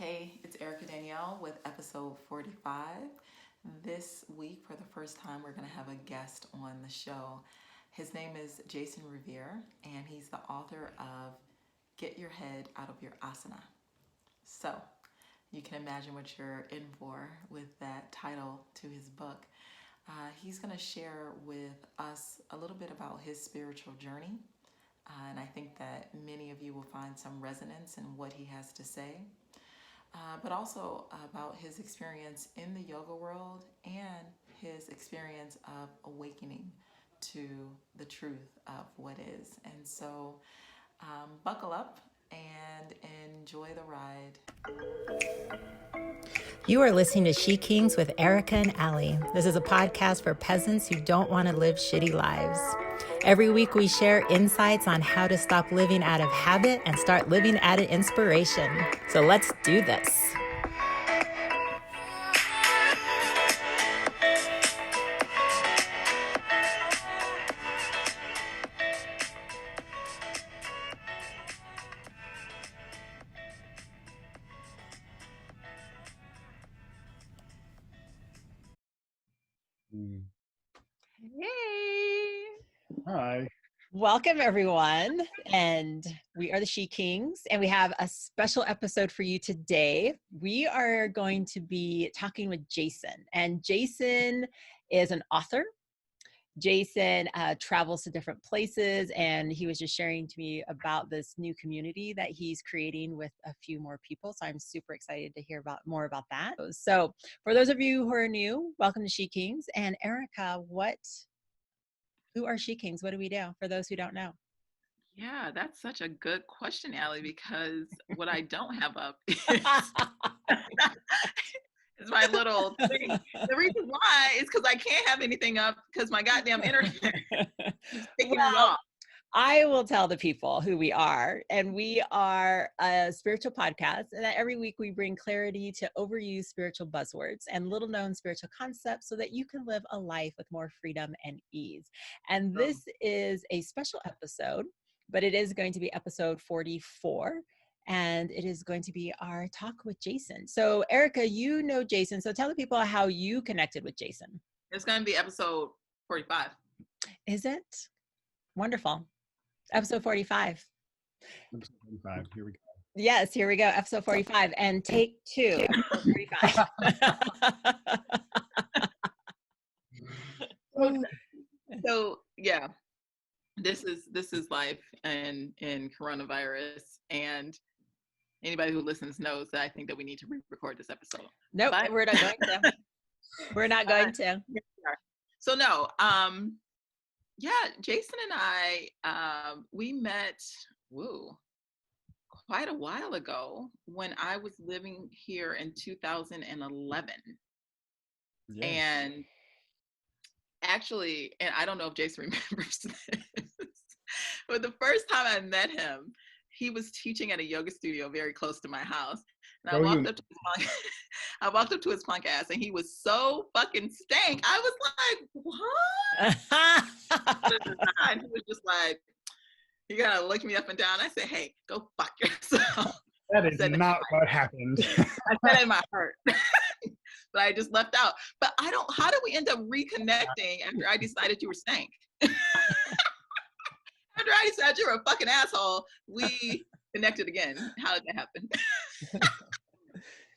Hey, it's Erica Danielle with episode 45. This week, for the first time, we're going to have a guest on the show. His name is Jason Revere, and he's the author of Get Your Head Out of Your Asana. So, you can imagine what you're in for with that title to his book. He's going to share with us a little bit about his spiritual journey, and I think that many of you will find some resonance in what he has to say. But also about his experience in the yoga world and his experience of awakening to the truth of what is. And so buckle up and enjoy the ride. You are listening to SheKings with Erica and Ali. This is a podcast for peasants who don't want to live shitty lives. Every week we share insights on how to stop living out of habit and start living out of inspiration. So let's do this. Hey. Hi. Welcome, everyone. And we are the SheKings, and we have a special episode for you today. We are going to be talking with Jason, and Jason is an author. Jason travels to different places, and he was just sharing to me about this new community that he's creating with a few more people. So I'm super excited to hear more about that. So for those of you who are new, welcome to SheKings. And Erica, who are SheKings? What do we do for those who don't know? Yeah, that's such a good question, Allie, because what I don't have up is my little thing. The reason why is because I can't have anything up because my goddamn internet is kicking me off. I will tell the people who we are, and we are a spiritual podcast, and that every week we bring clarity to overused spiritual buzzwords and little known spiritual concepts so that you can live a life with more freedom and ease. And this is a special episode, but it is going to be episode 44, and it is going to be our talk with Jason. So Erica, you know Jason, so tell the people how you connected with Jason. It's going to be episode 45. Is it? Wonderful. Episode 45. Episode 45. Here we go. Yes, here we go. Episode 45 and take 2. Episode 45. So yeah, this is life and in coronavirus, and anybody who listens knows that I think that we need to re-record this episode. Nope, we're not going to. We're not going to. So no, yeah, Jason and I, we met, quite a while ago when I was living here in 2011. Yes. And actually, and I don't know if Jason remembers this, but the first time I met him, he was teaching at a yoga studio very close to my house. And I walked up to his punk ass, and he was so fucking stank. I was like, what? And he was just like, he kind of looked me up and down. I said, hey, go fuck yourself. That is not what happened. I said it in my heart. But I just left out. But how did we end up reconnecting after I decided you were stank? After I decided you were a fucking asshole, we connected again. How did that happen?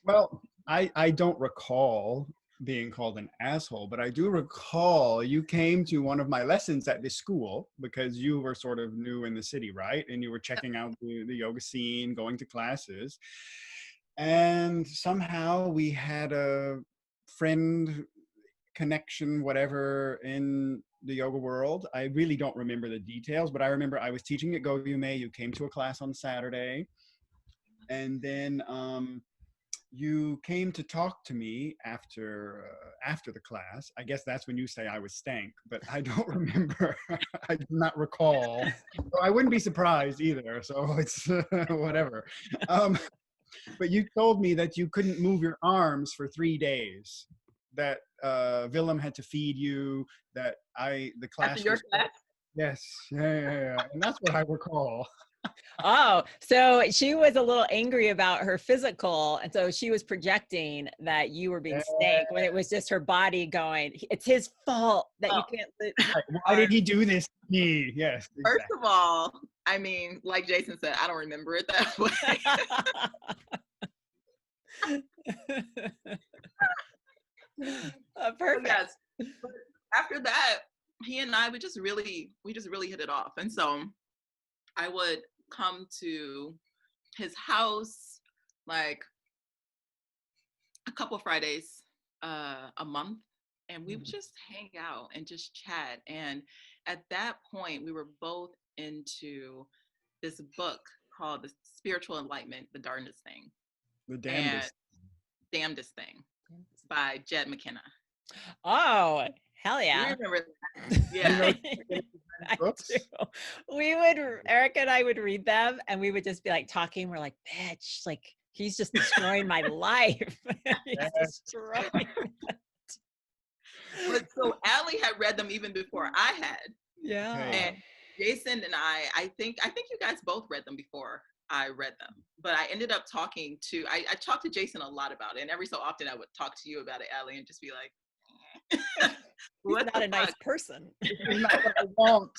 Well, I don't recall being called an asshole, but I do recall you came to one of my lessons at this school because you were sort of new in the city, right? And you were checking out the yoga scene, going to classes. And somehow we had a friend connection, whatever, in the yoga world. I really don't remember the details, but I remember I was teaching at Go You May. You came to a class on Saturday. And then you came to talk to me after the class. I guess that's when you say I was stank, but I don't remember. I do not recall. So I wouldn't be surprised either. So it's whatever. But you told me that you couldn't move your arms for 3 days, that Willem had to feed you, that the class After your class? Yes. Yeah. And that's what I recall. Oh, so she was a little angry about her physical, and so she was projecting that you were being stank when it was just her body going, it's his fault that you Oh, can't Like, why did he do this to me? Yes, first exactly. of all, I mean, like Jason said, I don't remember it that way. Perfect. Yes. But after that, he and I we just really hit it off. And so I would come to his house like a couple Fridays a month, and we would just hang out and just chat. And at that point, we were both into this book called The Spiritual Enlightenment, The Darndest Thing, The and damnedest. Damnedest Thing by Jed McKenna. Oh, hell You yeah. remember that? You Yeah. know I books? do. Erica and I would read them and we would just be like talking. We're like, bitch, like he's just destroying my life. He's Yes. destroying. But so Allie had read them even before I had. Yeah. And Jason and I think you guys both read them before I read them. But I ended up talking to, I talked to Jason a lot about it. And every so often I would talk to you about it, Allie, and just be like, He's not a nice person. This is not what I want.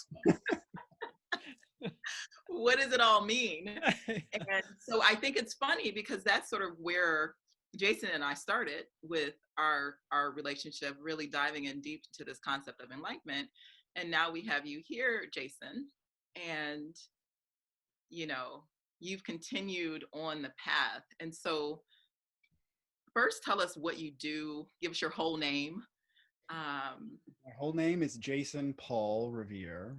What does it all mean? And so I think it's funny because that's sort of where Jason and I started with our relationship, really diving in deep to this concept of enlightenment. And now we have you here, Jason, and you know, you've continued on the path. And so first tell us what you do, give us your whole name. My whole name is Jason Paul Revere.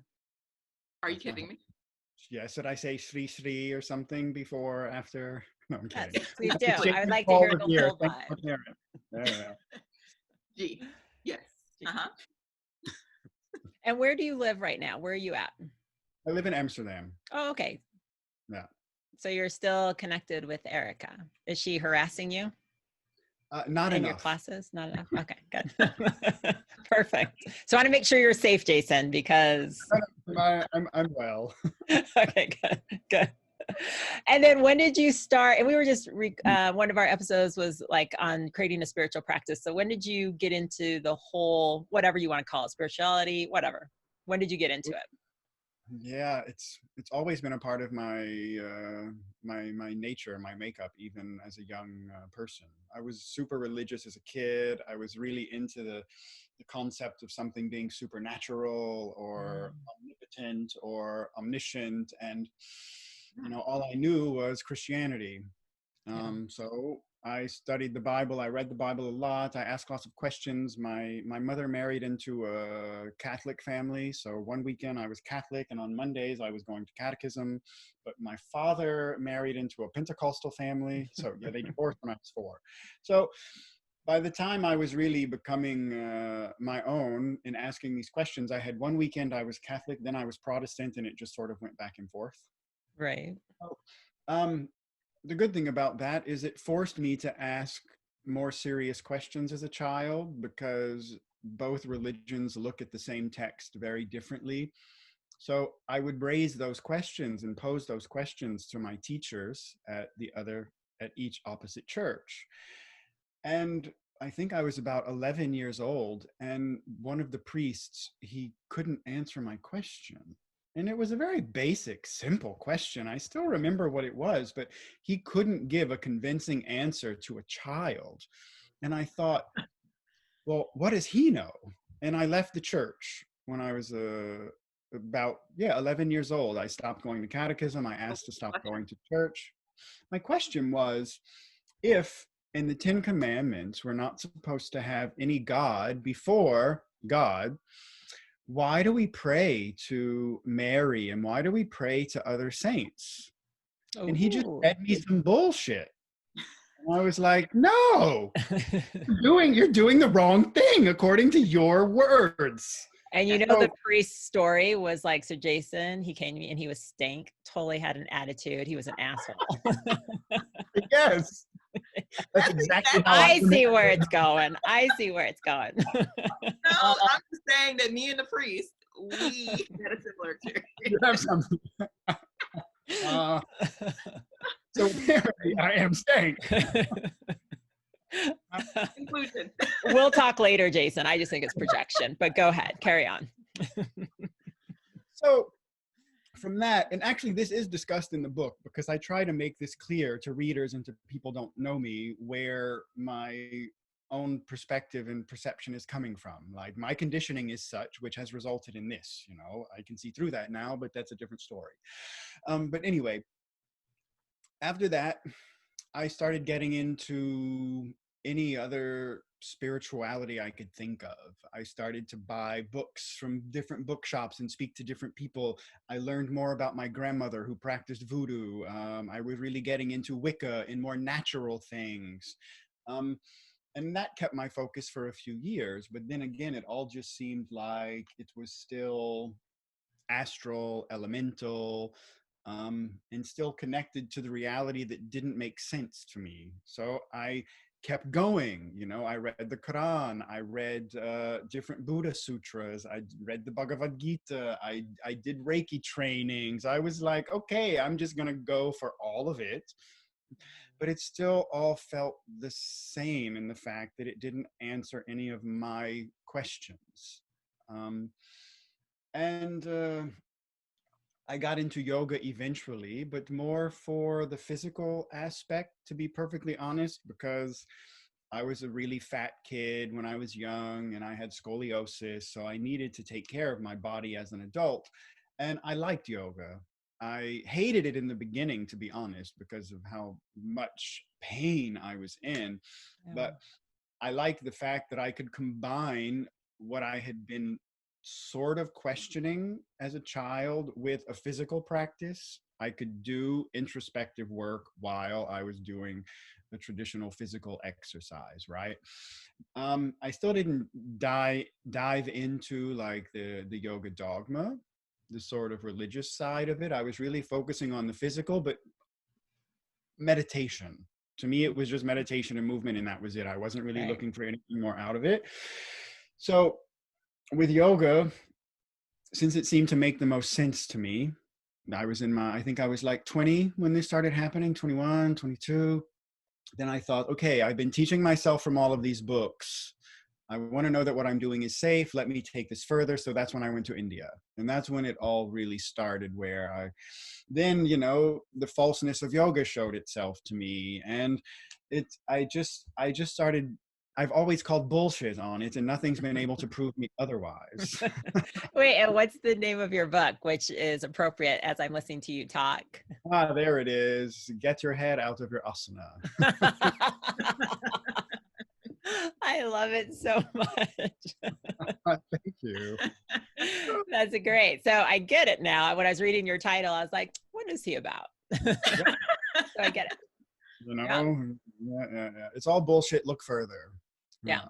Are you kidding me? Yes, did I say Sri Sri or something before, after? No, I'm kidding. Yes, please do. Jason I would like to Paul hear the Revere. whole Thank vibe. you for clearing it. There we go. G. Yes. Uh-huh. And where do you live right now? Where are you at? I live in Amsterdam. Oh, okay. Yeah. So you're still connected with Erica. Is she harassing you Not in enough. your classes? Not enough. Okay, good. Perfect. So I want to make sure you're safe, Jason, because I'm well. okay, good. And then when did you start? And we were just one of our episodes was like on creating a spiritual practice. So when did you get into the whole, whatever you want to call it, spirituality, whatever? When did you get into it? Yeah, it's always been a part of my my nature, my makeup, even as a young person. I was super religious as a kid. I was really into the concept of something being supernatural or omnipotent or omniscient, and you know, all I knew was Christianity. So I studied the Bible. I read the Bible a lot. I asked lots of questions. My mother married into a Catholic family. So one weekend I was Catholic, and on Mondays I was going to catechism. But my father married into a Pentecostal family. So yeah, they divorced when I was 4. So by the time I was really becoming my own in asking these questions, I had one weekend I was Catholic, then I was Protestant, and it just sort of went back and forth. Right. The good thing about that is it forced me to ask more serious questions as a child, because both religions look at the same text very differently. So I would raise those questions and pose those questions to my teachers at each opposite church. And I think I was about 11 years old, and one of the priests, he couldn't answer my question. And it was a very basic, simple question. I still remember what it was, but he couldn't give a convincing answer to a child. And I thought, well, what does he know? And I left the church when I was about 11 years old. I stopped going to catechism. I asked to stop going to church. My question was, if in the 10 Commandments we're not supposed to have any God before God, why do we pray to Mary, and why do we pray to other saints? And he just fed me some bullshit. And I was like, no, you're doing the wrong thing according to your words. And you know, the priest's story was like, so Jason, he came to me and he was stank, totally had an attitude. He was an asshole. Yes. That's exactly how I see where it's going. I see where it's going. No, I'm just saying that me and the priest, we had a similar experience. You have something. Uh, so apparently I am safe. Conclusion. We'll talk later, Jason. I just think it's projection, but go ahead, carry on. So from that, and actually this is discussed in the book because I try to make this clear to readers and to people don't know me where my own perspective and perception is coming from. Like my conditioning is such, which has resulted in this, you know, I can see through that now, but that's a different story. But anyway, after that, I started getting into any other spirituality I could think of. I started to buy books from different bookshops and speak to different people. I learned more about my grandmother who practiced voodoo. I was really getting into Wicca and more natural things. And that kept my focus for a few years. But then again, it all just seemed like it was still astral, elemental, and still connected to the reality that didn't make sense to me. So I kept going. You know, I read the Quran, I read different Buddha sutras, I read the Bhagavad Gita, I did Reiki trainings. I was like, okay, I'm just gonna go for all of it. But it still all felt the same in the fact that it didn't answer any of my questions. And I got into yoga eventually, but more for the physical aspect, to be perfectly honest, because I was a really fat kid when I was young and I had scoliosis. So I needed to take care of my body as an adult. And I liked yoga. I hated it in the beginning, to be honest, because of how much pain I was in. Yeah. But I liked the fact that I could combine what I had been sort of questioning as a child with a physical practice. I could do introspective work while I was doing the traditional physical exercise, right? I still didn't dive into like the yoga dogma, the sort of religious side of it. I was really focusing on the physical, but meditation. To me, it was just meditation and movement, and that was it. I wasn't really looking for anything more out of it. So with yoga, since it seemed to make the most sense to me, I think I was like 20 when this started happening, 21, 22. Then I thought, okay, I've been teaching myself from all of these books. I want to know that what I'm doing is safe. Let me take this further. So that's when I went to India. And that's when it all really started, where then, you know, the falseness of yoga showed itself to me. And I just started, I've always called bullshit on it, and nothing's been able to prove me otherwise. Wait, and what's the name of your book, which is appropriate as I'm listening to you talk? There it is. Get your head out of your asana. I love it so much. Thank you. That's great. So I get it now. When I was reading your title, I was like, what is he about? So I get it. You know, yeah. It's all bullshit. Look further. Yeah.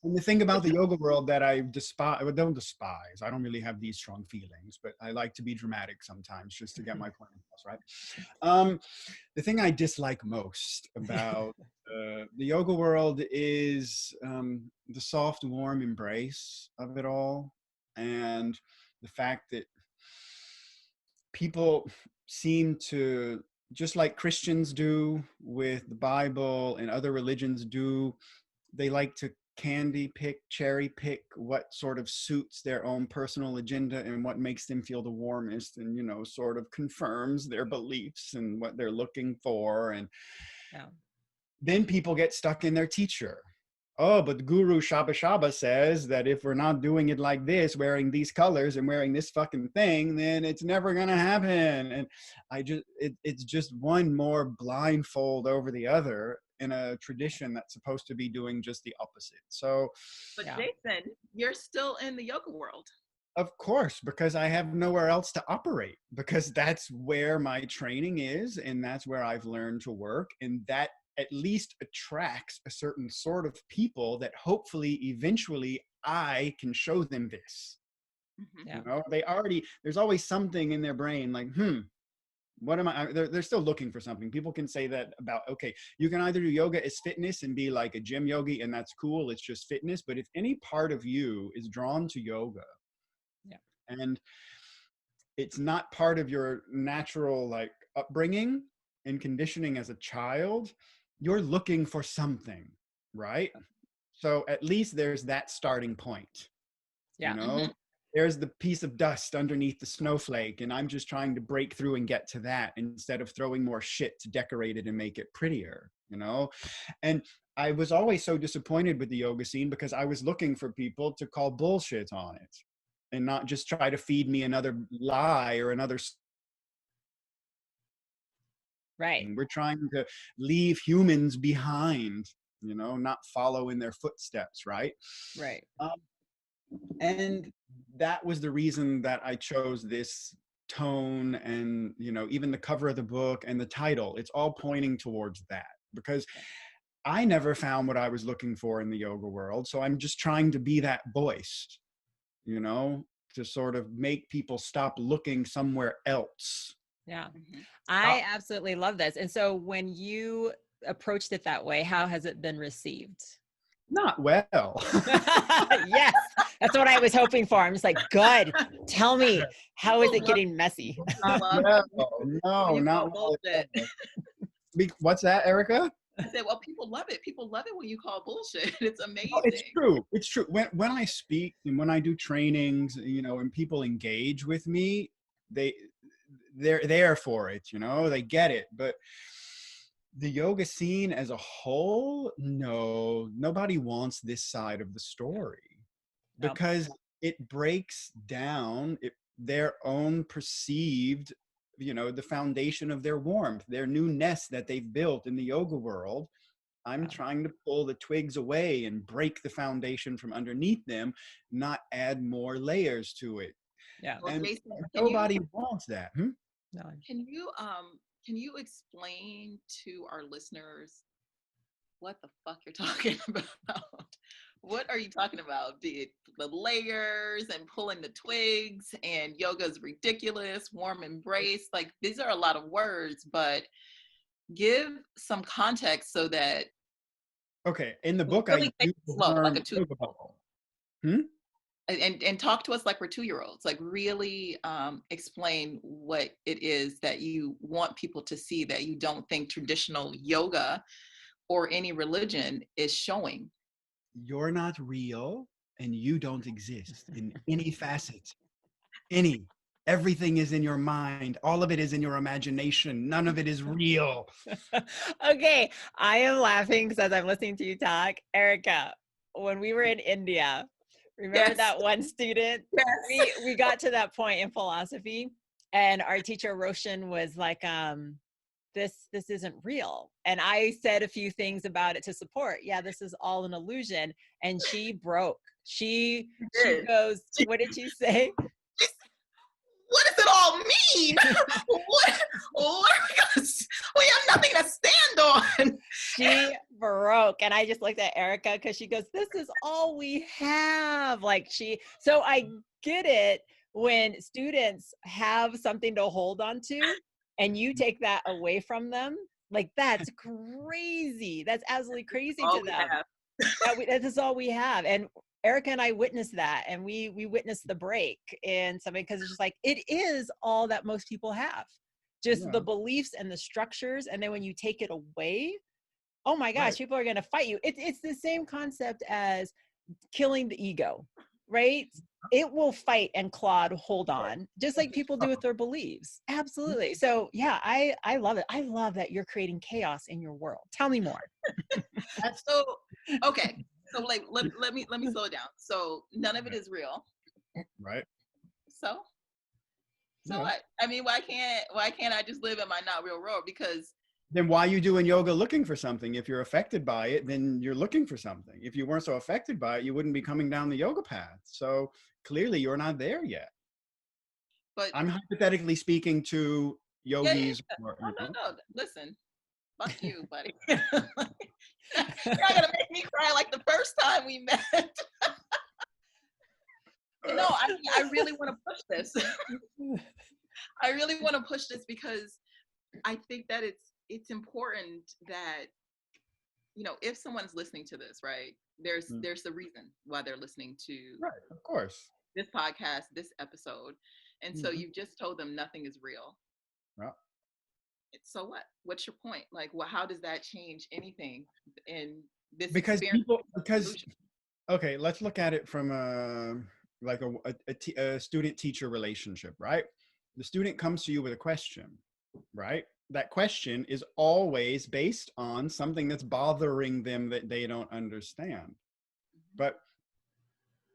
And the thing about the yoga world that I don't despise, I don't really have these strong feelings, but I like to be dramatic sometimes just to get my point across, right? The thing I dislike most about the yoga world is the soft, warm embrace of it all. And the fact that people seem to, just like Christians do with the Bible and other religions do, they like to cherry pick what sort of suits their own personal agenda and what makes them feel the warmest, and, you know, sort of confirms their beliefs and what they're looking for. And then people get stuck in their teacher. Oh, but Guru Shaba says that if we're not doing it like this, wearing these colors and wearing this fucking thing, then it's never gonna happen. And it's just one more blindfold over the other in a tradition that's supposed to be doing just the opposite. So, but Jason, you're still in the yoga world. Of course, because I have nowhere else to operate, because that's where my training is, and that's where I've learned to work, and that at least attracts a certain sort of people that hopefully eventually I can show them this. You know, there's always something in their brain like, what am I? They're still looking for something. People can say that about, okay, you can either do yoga as fitness and be like a gym yogi, and that's cool, it's just fitness. But if any part of you is drawn to yoga, and it's not part of your natural like upbringing and conditioning as a child, you're looking for something, right? So at least there's that starting point, you Yeah. know? There's the piece of dust underneath the snowflake, and I'm just trying to break through and get to that instead of throwing more shit to decorate it and make it prettier, you know? And I was always so disappointed with the yoga scene because I was looking for people to call bullshit on it and not just try to feed me another lie or another. Right. We're trying to leave humans behind, you know, not follow in their footsteps, right? Right. And that was the reason that I chose this tone, and, you know, even the cover of the book and the title, it's all pointing towards that, because I never found what I was looking for in the yoga world. So I'm just trying to be that voice, you know, to sort of make people stop looking somewhere else. Yeah. Mm-hmm. I absolutely love this. And so when you approached it that way, how has it been received? Not well. Yes, that's what I was hoping for. I'm just like, good. Tell me, how is it getting messy? Not Love well. when No, you not call well at bullshit. all. What's that, Erica? I said, well, people love it. People love it when you call bullshit. It's amazing. Oh, it's true. It's true. When I speak and when I do trainings, you know, and people engage with me, they're there for it, you know, they get it. But the yoga scene as a whole, no, nobody wants this side of the story, Nope. because it breaks down their own perceived, you know, the foundation of their warmth, their new nest that they've built in the yoga world. I'm trying to pull the twigs away and break the foundation from underneath them, not add more layers to it. Yeah. Well, And Jason, nobody wants that. No. can you explain to our listeners what the fuck you're talking about? What are you talking about? The layers and pulling the twigs and yoga is ridiculous, warm embrace. Like, these are a lot of words, but give some context so that Okay, in the we book, I really take use it the slow, like term a yoga 2-year-old. bubble. And talk to us like we're 2-year-olds. Like, really explain what it is that you want people to see that you don't think traditional yoga or any religion is showing. You're not real and you don't exist in any facet. Any. Everything is in your mind. All of it is in your imagination. None of it is real. Okay, I am laughing because as I'm listening to you talk, Erica, when we were in India, remember Yes. that one student? Yes. We got to that point in philosophy, and our teacher Roshan was like, this isn't real. And I said a few things about it to support. Yeah, this is all an illusion. And she broke. She goes, what did she say? What does it all mean? We have nothing to stand on. She broke. And I just looked at Erica because she goes, this is all we have. Like so I get it when students have something to hold on to and you take that away from them. Like, that's crazy. That's absolutely crazy to them. That is all we have. And Erica and I witnessed that, and we witnessed the break in something, because it's just like, it is all that most people have, just the beliefs and the structures. And then when you take it away, oh my gosh, people are going to fight you. It's the same concept as killing the ego, right? It will fight and claw to hold on, just like people do with their beliefs. Absolutely. So yeah, I love it. I love that you're creating chaos in your world. Tell me more. So, okay. So like, let me slow it down. So none of it is real. Right. So what? I mean, why can't I just live in my not real world? Because then why are you doing yoga looking for something? If you're affected by it, then you're looking for something. If you weren't so affected by it, you wouldn't be coming down the yoga path. So clearly you're not there yet. But I'm hypothetically speaking to yogis. Yeah. Or, No. Listen, fuck you, buddy. You're not gonna make me cry like the first time we met. No, I really want to push this. I really want to push this because I think that it's important that, you know, if someone's listening to this, right, there's a reason why they're listening to right, of course, this podcast, this episode. And so you've just told them nothing is real. Yeah. So what? What's your point? Like, how does that change anything in this Because experience? okay, let's look at it from a student-teacher relationship, right? The student comes to you with a question, right? That question is always based on something that's bothering them that they don't understand. But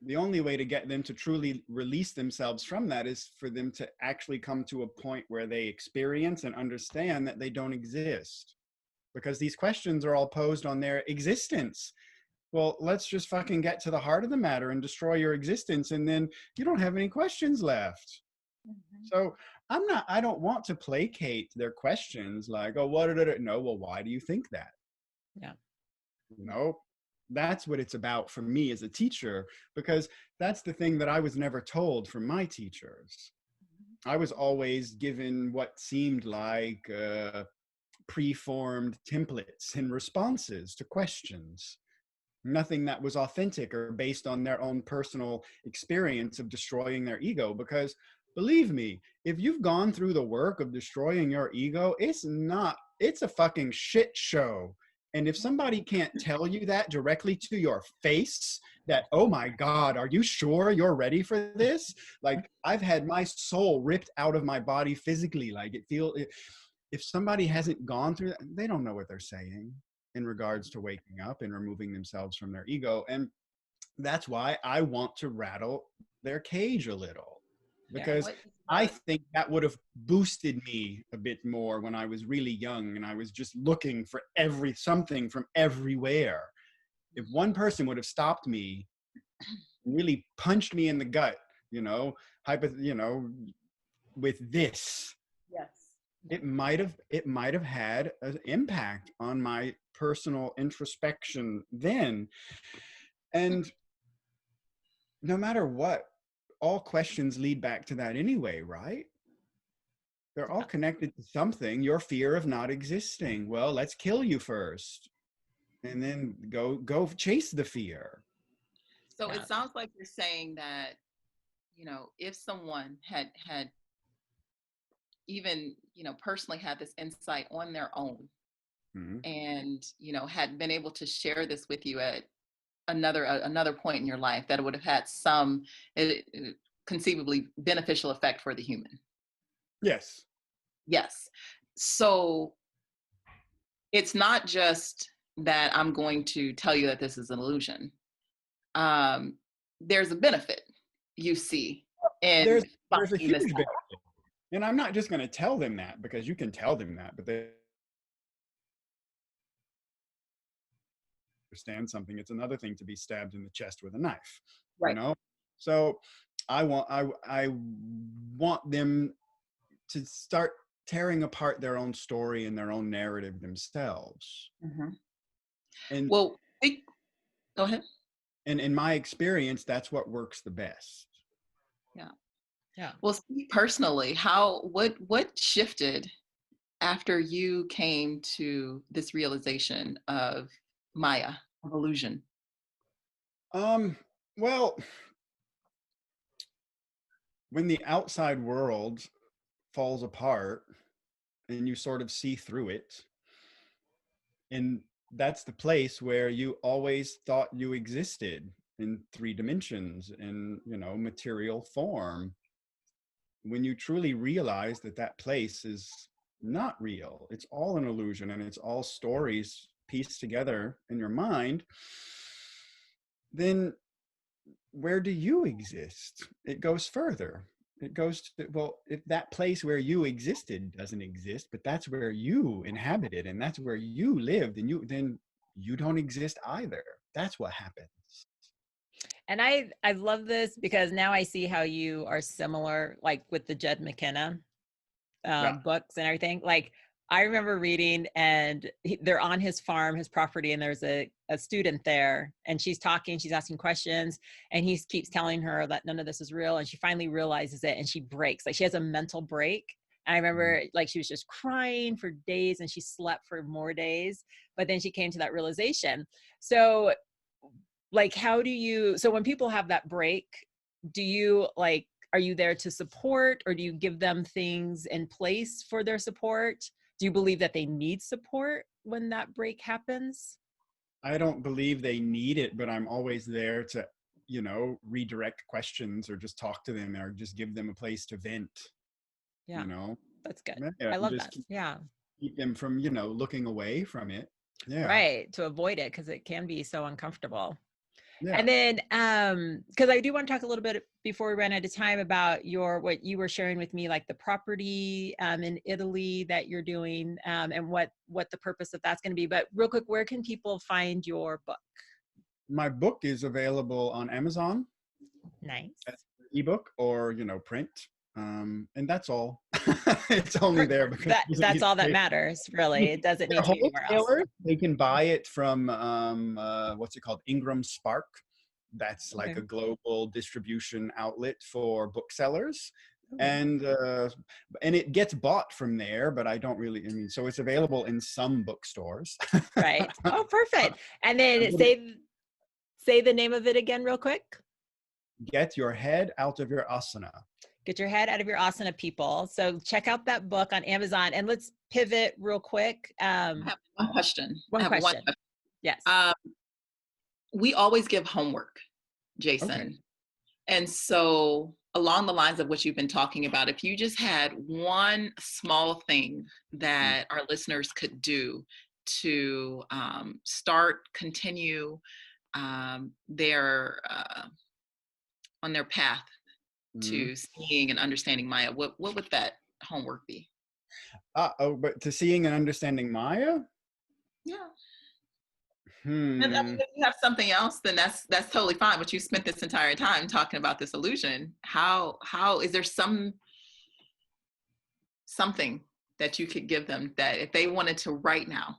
the only way to get them to truly release themselves from that is for them to actually come to a point where they experience and understand that they don't exist. Because these questions are all posed on their existence. Well, let's just fucking get to the heart of the matter and destroy your existence, and then you don't have any questions left. So I don't want to placate their questions like, oh, what did it? No, well, why do you think that? Yeah. No, that's what it's about for me as a teacher, because that's the thing that I was never told from my teachers. I was always given what seemed like preformed templates and responses to questions. Nothing that was authentic or based on their own personal experience of destroying their ego. Because believe me, if you've gone through the work of destroying your ego, it's a fucking shit show. And if somebody can't tell you that directly to your face, that, oh my God, are you sure you're ready for this? Like, I've had my soul ripped out of my body physically. Like, if somebody hasn't gone through that, they don't know what they're saying in regards to waking up and removing themselves from their ego. And that's why I want to rattle their cage a little, because I think that would have boosted me a bit more when I was really young and I was just looking for something from everywhere. If one person would have stopped me, really punched me in the gut, with this, Yes, it might have had an impact on my personal introspection then. And no matter what, all questions lead back to that anyway, right? They're all connected to something. Your fear of not existing. Well, let's kill you first, and then go chase the fear. So it sounds like you're saying that, if someone had even, personally had this insight on their own, and, had been able to share this with you at another point in your life, that it would have had some conceivably beneficial effect for the human. Yes. So it's not just that I'm going to tell you that this is an illusion. There's a benefit you see. And there's a huge benefit. And I'm not just going to tell them that, because you can tell them that, but they understand something. It's another thing to be stabbed in the chest with a knife, right. So I want them to start tearing apart their own story and their own narrative themselves. And go ahead. And in my experience, that's what works the best. Yeah. Well, personally, what shifted after you came to this realization of Maya, of illusion? Well, when the outside world falls apart and you sort of see through it, and that's the place where you always thought you existed in 3 dimensions, in material form. When you truly realize that place is not real, it's all an illusion, and it's all stories pieced together in your mind, then where do you exist? It goes further. It goes to, well, if that place where you existed doesn't exist, but that's where you inhabited and that's where you lived, and then you don't exist either. That's what happens. And I love this, because now I see how you are similar, like with the Jed McKenna books and everything. Like, I remember reading, and they're on his farm, his property, and there's a student there, and she's asking questions, and he keeps telling her that none of this is real, and she finally realizes it, and she breaks. Like, she has a mental break. And I remember, like, she was just crying for days, and she slept for more days, but then she came to that realization. So, like, so when people have that break, do you, like, are you there to support, or do you give them things in place for their support? Do you believe that they need support when that break happens? I don't believe they need it, but I'm always there to, redirect questions or just talk to them or just give them a place to vent, Yeah, that's good. Yeah, I love just that. Yeah. keep them from, looking away from it. Yeah. Right. To avoid it, because it can be so uncomfortable. Yeah. And then, because I do want to talk a little bit before we run out of time about what you were sharing with me, like the property in Italy that you're doing, and what the purpose of that's going to be. But real quick, where can people find your book? My book is available on Amazon. Nice. As an ebook or, print. And that's all. It's only there because that's all that matters, really. It doesn't need to be anywhere else. They can buy it from what's it called, Ingram Spark. That's like Okay. a global distribution outlet for booksellers. Okay. And it gets bought from there, but I don't really, so it's available in some bookstores. Right. Oh, perfect. And then say the name of it again real quick. Get Your Head Out of Your Asana. Get your head out of your asana, people. So check out that book on Amazon, and let's pivot real quick. I have one question. One question. Yes. We always give homework, Jason. Okay. And so along the lines of what you've been talking about, if you just had one small thing that our listeners could do to continue their on their path to seeing and understanding Maya, what would that homework be? But to seeing and understanding Maya? Yeah. And I mean, if you have something else, then that's totally fine. But you spent this entire time talking about this illusion. How is there something that you could give them that if they wanted to right now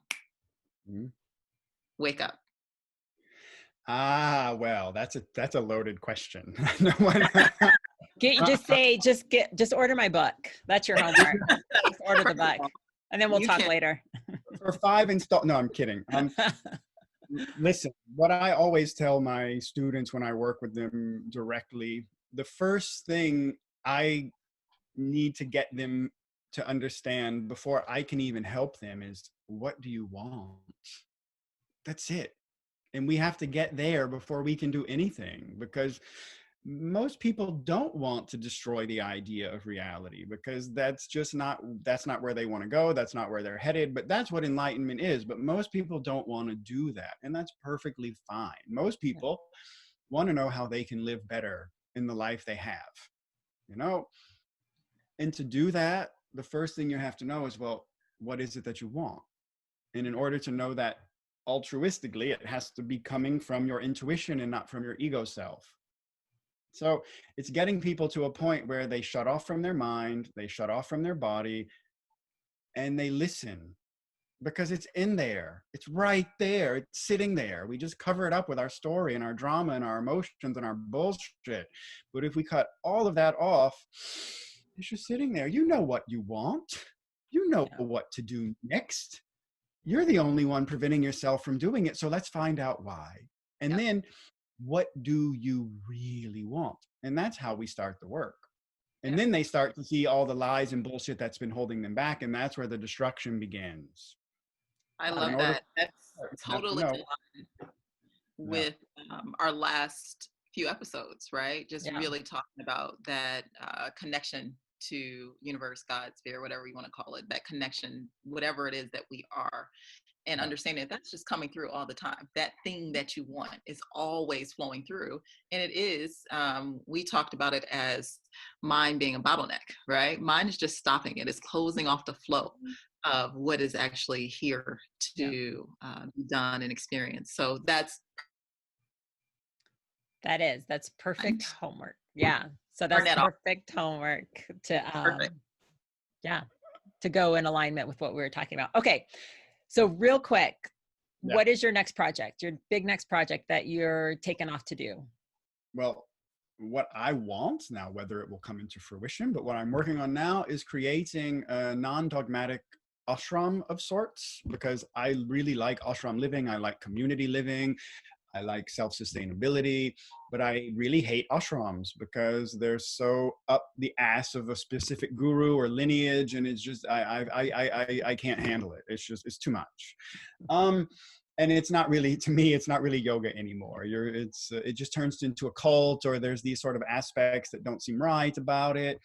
wake up? Well, that's a loaded question. Just order my book. That's your homework. Just order the book, and then we'll talk later. For 5 install. No, I'm kidding. Listen, what I always tell my students when I work with them directly, the first thing I need to get them to understand before I can even help them is, what do you want? That's it. And we have to get there before we can do anything, because most people don't want to destroy the idea of reality, because that's not where they want to go. That's not where they're headed, but that's what enlightenment is. But most people don't want to do that. And that's perfectly fine. Most people want to know how they can live better in the life they have, and to do that, the first thing you have to know is, well, what is it that you want? And in order to know that altruistically, it has to be coming from your intuition and not from your ego self. So it's getting people to a point where they shut off from their mind, they shut off from their body, and they listen, because it's in there. It's right there. It's sitting there. We just cover it up with our story and our drama and our emotions and our bullshit. But if we cut all of that off, it's just sitting there. You know what you want. You know what to do next. You're the only one preventing yourself from doing it. So let's find out why. And then, what do you really want? And that's how we start the work. And then they start to see all the lies and bullshit that's been holding them back. And that's where the destruction begins. I love that. That's totally aligned with our last few episodes, right? Just really talking about that connection to universe, God, spirit, whatever you want to call it, that connection, whatever it is that we are, and understanding that's just coming through all the time. That thing that you want is always flowing through. And it is, we talked about it as mind being a bottleneck, right? Mind is just stopping it. It's closing off the flow of what is actually here to be done and experienced. So that's perfect homework. Yeah. So that's perfect homework to, to go in alignment with what we were talking about. Okay. So real quick, what is your next project, your big next project that you're taking off to do? Well, what I want now, whether it will come into fruition, but what I'm working on now is creating a non-dogmatic ashram of sorts, because I really like ashram living. I like community living. I like self-sustainability, but I really hate ashrams because they're so up the ass of a specific guru or lineage, and it's just I can't handle it. It's too much. And it's not really, to me, it's not really yoga anymore. It just turns into a cult, or there's these sort of aspects that don't seem right about it.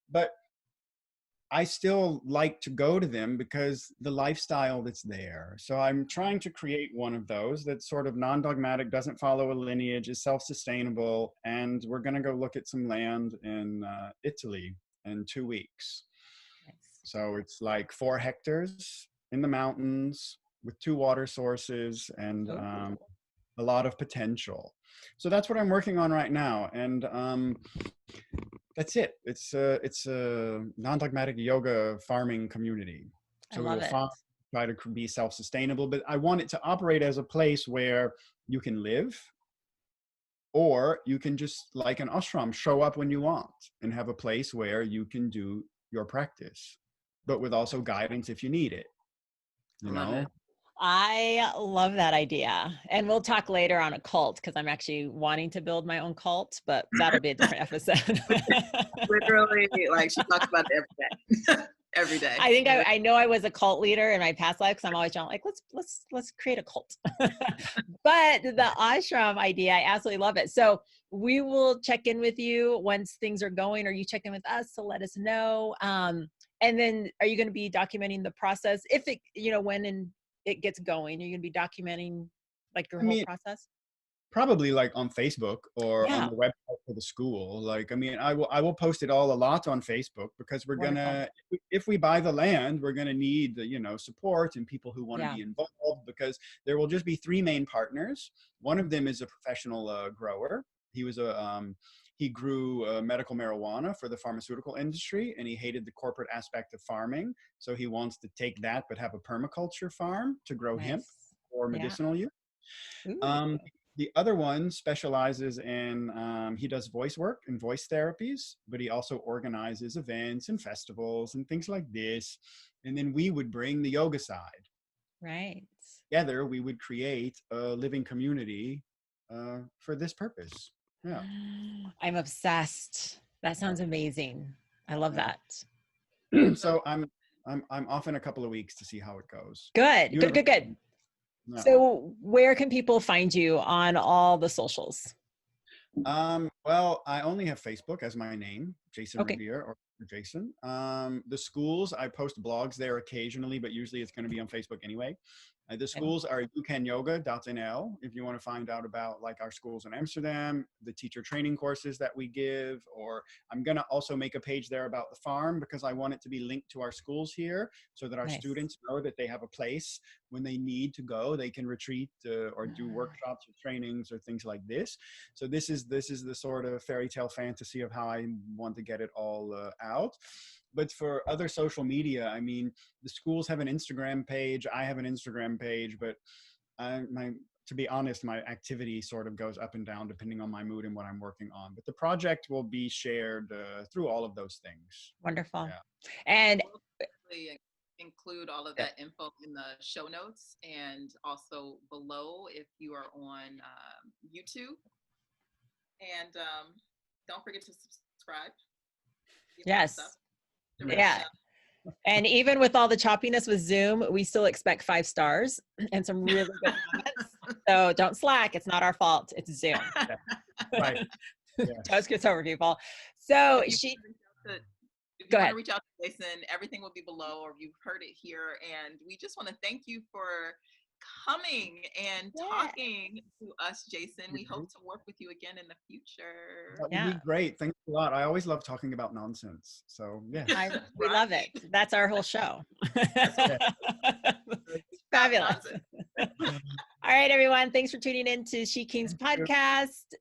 But I still like to go to them because the lifestyle that's there. So I'm trying to create one of those that's sort of non-dogmatic, doesn't follow a lineage, is self-sustainable. And we're going to go look at some land in Italy in 2 weeks. Nice. So it's like 4 hectares in the mountains with 2 water sources and a lot of potential. So that's what I'm working on right now. And that's it. It's a non-dogmatic yoga farming community. So I we love will it. try to be self-sustainable, but I want it to operate as a place where you can live, or you can just, like an ashram, show up when you want and have a place where you can do your practice, but with also guidance if you need it. You Love know? it. I love that idea. And we'll talk later on a cult, because I'm actually wanting to build my own cult, but that'll be a different episode. Literally, like she talks about it every day. Every day. I think I know I was a cult leader in my past life, because I'm always trying, like, let's create a cult. But the ashram idea, I absolutely love it. So we will check in with you once things are going, or you check in with us to let us know. And then are you going to be documenting the process if it, when it gets going? Are you going to be documenting like your whole process? Probably like on Facebook or on Yeah. the website for the school. Like, I mean, I will post it all a lot on Facebook, because we're Wonderful. gonna, if we buy the land, we're gonna need, support and people who want to Yeah. be involved, because there will just be 3 main partners. One of them is a professional grower. He grew medical marijuana for the pharmaceutical industry, and he hated the corporate aspect of farming. So he wants to take that, but have a permaculture farm to grow hemp Nice. for Yeah. medicinal use. Ooh. The other one specializes in, he does voice work and voice therapies, but he also organizes events and festivals and things like this. And then we would bring the yoga side. Right. Together, we would create a living community for this purpose. Yeah. I'm obsessed. That sounds amazing. I love Yeah. that. So I'm off in a couple of weeks to see how it goes. Good. Yeah. So where can people find you on all the socials? Well, I only have Facebook as my name, Jason Okay. Revere, or Jason. The schools, I post blogs there occasionally, but usually it's going to be on Facebook anyway. The schools are youcanyoga.nl if you want to find out about like our schools in Amsterdam, the teacher training courses that we give, or I'm going to also make a page there about the farm, because I want it to be linked to our schools here, so that our Nice. students know that they have a place when they need to go. They can retreat or do workshops or trainings or things like this. So this is the sort of fairy tale fantasy of how I want to get it all out. But for other social media, I mean, the schools have an Instagram page. I have an Instagram page, but to be honest, my activity sort of goes up and down depending on my mood and what I'm working on. But the project will be shared through all of those things. Wonderful. Yeah. And We'll include all of that info in the show notes, and also below if you are on YouTube. And don't forget to subscribe. yes. Yeah. And even with all the choppiness with Zoom, we still expect 5 stars and some really good comments. So don't slack. It's not our fault. It's Zoom. Right. Yeah. Just gets over people. So if you go want ahead. to reach out to Jason, everything will be below, or you've heard it here. And we just want to thank you for coming and talking to us, Jason. We hope to work with you again in the future. That would be great. Thanks a lot. I always love talking about nonsense. So yeah. We love it. That's our whole show. Fabulous. All right, everyone. Thanks for tuning in to SheKings podcast.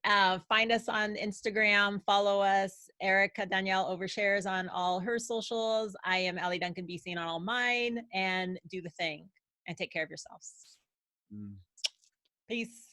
Find us on Instagram. Follow us. Erica Danielle overshares on all her socials. I am Allie Duncan BC on all mine. And do the thing and take care of yourselves. Peace.